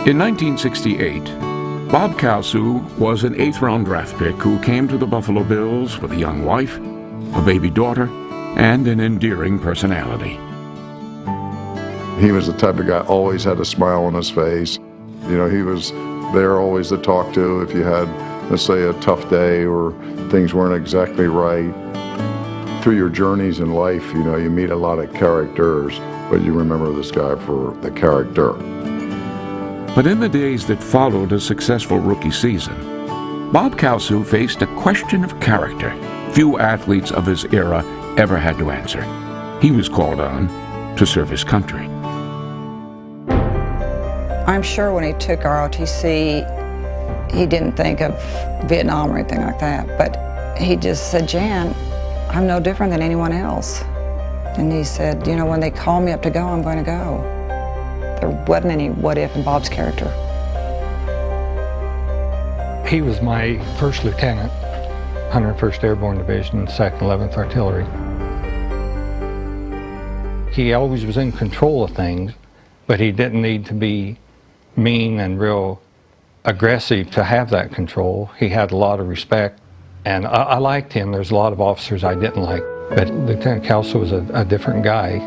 In 1968, Bob Kalsu was an 8th-round draft pick who came to the Buffalo Bills with a young wife, a baby daughter, and an endearing personality. He was the type of guy always had a smile on his face. You know, he was there always to talk to if you had, let's say, a tough day or things weren't exactly right. Through your journeys in life, you know, you meet a lot of characters, but you remember this guy for the character. But in the days that followed a successful rookie season, Bob Kalsu faced a question of character few athletes of his era ever had to answer. He was called on to serve his country. I'm sure when he took ROTC, he didn't think of Vietnam or anything like that, but he just said, Jan, I'm no different than anyone else. And he said, you know, when they call me up to go, I'm going to go. There wasn't any what if in Bob's character. He was my first lieutenant, 101st Airborne Division, 2nd 11th Artillery. He always was in control of things, but he didn't need to be mean and real aggressive to have that control. He had a lot of respect, and I liked him. There's a lot of officers I didn't like, but Lieutenant Kalsu was a different guy.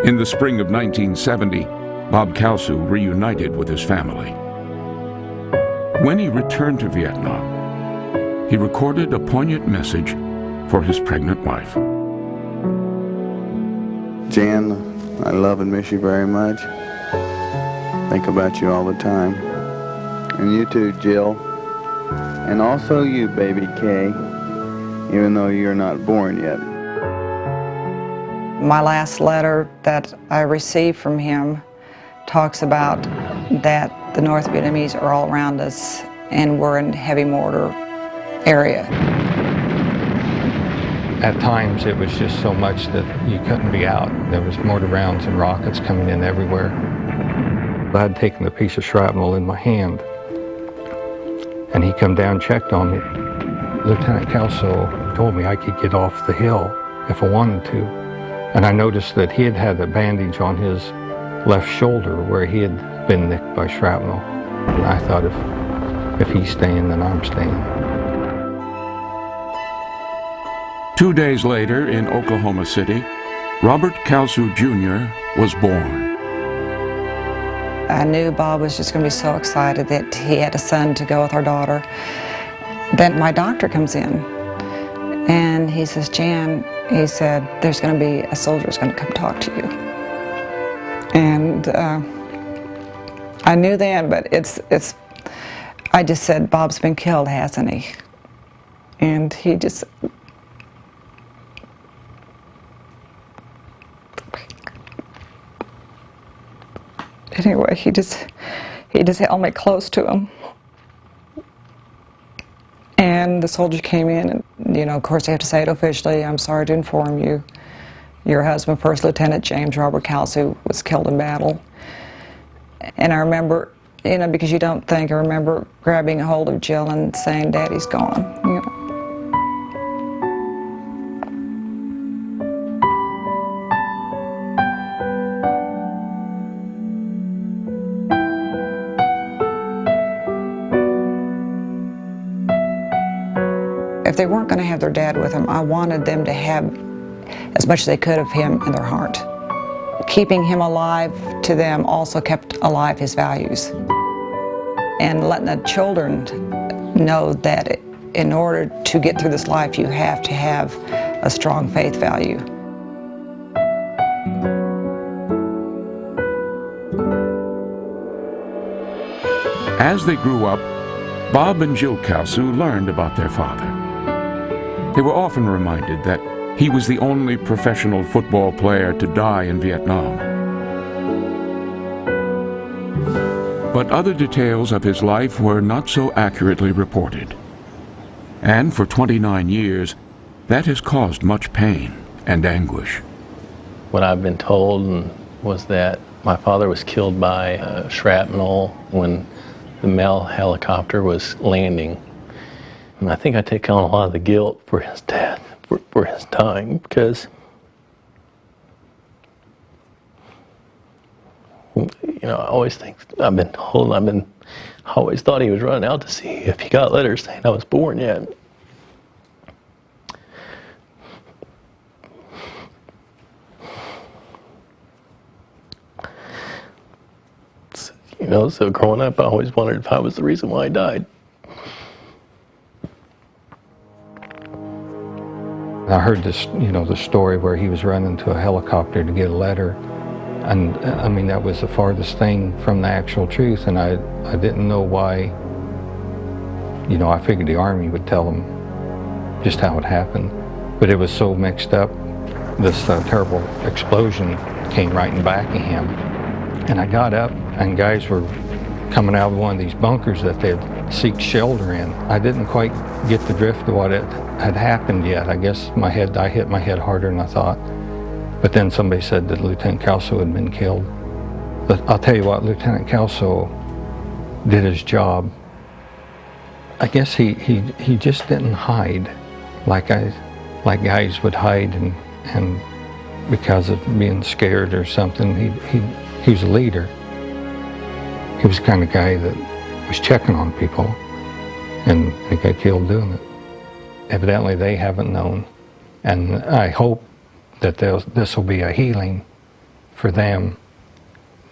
In the spring of 1970, Bob Kalsu reunited with his family. When he returned to Vietnam, he recorded a poignant message for his pregnant wife. Jan, I love and miss you very much. Think about you all the time. And you too, Jill. And also you, baby Kay, even though you're not born yet. My last letter that I received from him talks about that the North Vietnamese are all around us and we're in heavy mortar area. At times it was just so much that you couldn't be out. There was mortar rounds and rockets coming in everywhere. I had taken a piece of shrapnel in my hand, and he come down and checked on me. Lieutenant Kalsu told me I could get off the hill if I wanted to. And I noticed that he had a bandage on his left shoulder where he had been nicked by shrapnel. And I thought, if he's staying, then I'm staying. 2 days later in Oklahoma City, Robert Kalsu Jr. was born. I knew Bob was just going to be so excited that he had a son to go with our daughter. Then my doctor comes in and he says, Jan, he said, there's going to be a soldier who's going to come talk to you. And I knew then, but I just said, Bob's been killed, hasn't he? And he just, anyway, he just held me close to him. And the soldier came in and, you know, of course they have to say it officially, I'm sorry to inform you, your husband, First Lieutenant James Robert Kalsu, was killed in battle. And I remember, you know, because you don't think, I remember grabbing a hold of Jill and saying, Daddy's gone, you know. If they weren't going to have their dad with them, I wanted them to have as much as they could of him in their heart. Keeping him alive to them also kept alive his values. And letting the children know that in order to get through this life, you have to have a strong faith value. As they grew up, Bob and Jill Kalsu learned about their father. They were often reminded that he was the only professional football player to die in Vietnam. But other details of his life were not so accurately reported. And for 29 years, that has caused much pain and anguish. What I've been told was that my father was killed by shrapnel when the Mel helicopter was landing. And I think I take on a lot of the guilt for his death, for his dying, because You know, I always think, I've been told, I always thought he was running out to see if he got letters saying I was born yet. You know, so growing up, I always wondered if I was the reason why he died. I heard this, you know, the story where he was running to a helicopter to get a letter. And I mean, that was the farthest thing from the actual truth. And I didn't know why, you know, I figured the Army would tell him just how it happened. But it was so mixed up. This terrible explosion came right in back of him. And I got up, and guys were coming out of one of these bunkers that they'd seek shelter in. I didn't quite get the drift of what had happened yet. I guess I hit my head harder than I thought. But then somebody said that Lieutenant Kalsu had been killed. But I'll tell you what, Lieutenant Kalsu did his job. I guess he just didn't hide like guys would hide and because of being scared or something. He was a leader. He was the kind of guy that was checking on people, and he got killed doing it. Evidently, they haven't known, and I hope that this will be a healing for them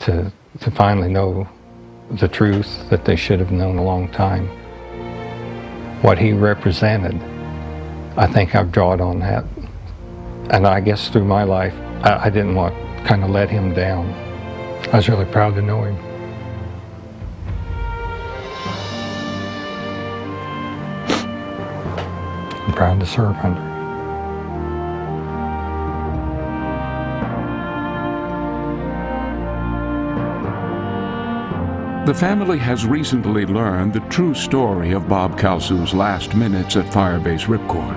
to finally know the truth that they should have known a long time. What he represented, I think I've drawn on that, and I guess through my life, I didn't want to kind of let him down. I was really proud to know him. I'm proud to serve under him. The family has recently learned the true story of Bob Kalsu's last minutes at Firebase Ripcord.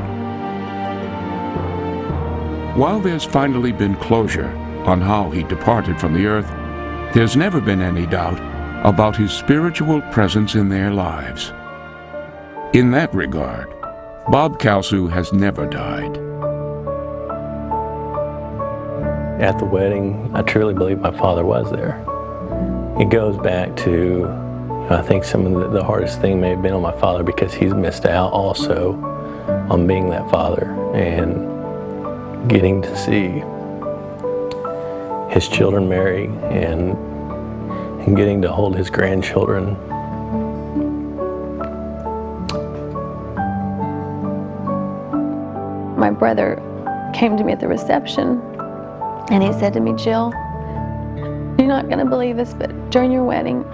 While there's finally been closure on how he departed from the earth, there's never been any doubt about his spiritual presence in their lives. In that regard, Bob Kalsu has never died. At the wedding, I truly believe my father was there. It goes back to, I think some of the hardest thing may have been on my father because he's missed out also on being that father and getting to see his children marry and getting to hold his grandchildren. My brother came to me at the reception and he said to me, "Jill, you're not going to believe this, but during your wedding,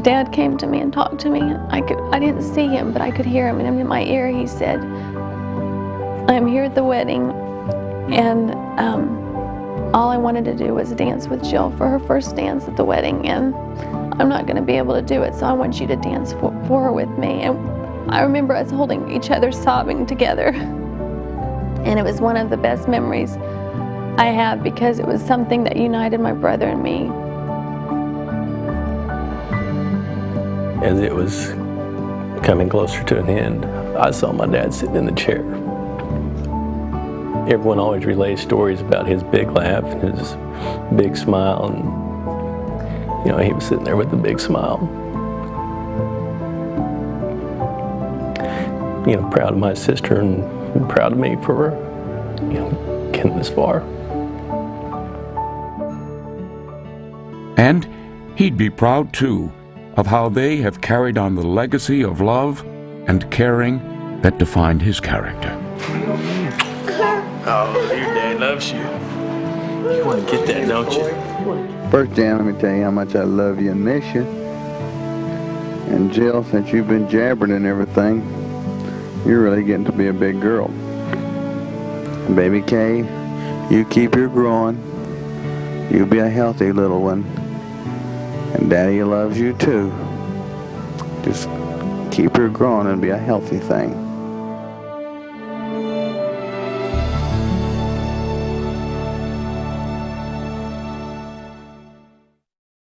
Dad came to me and talked to me. I didn't see him, but I could hear him, and in my ear he said, I'm here at the wedding, and all I wanted to do was dance with Jill for her first dance at the wedding, and I'm not going to be able to do it, so I want you to dance for her with me." And I remember us holding each other, sobbing together, and it was one of the best memories I have because it was something that united my brother and me. As it was coming closer to an end, I saw my dad sitting in the chair. Everyone always relays stories about his big laugh and his big smile, and you know, he was sitting there with a big smile. You know, proud of my sister and proud of me for, you know, getting this far. And he'd be proud, too, of how they have carried on the legacy of love and caring that defined his character. Oh, your dad loves you. You want to get that, don't you? First, Jan, let me tell you how much I love you and miss you. And Jill, since you've been jabbering and everything, you're really getting to be a big girl. And baby Kay, you keep her growing. You'll be a healthy little one. And Daddy loves you too. Just keep her growing and be a healthy thing.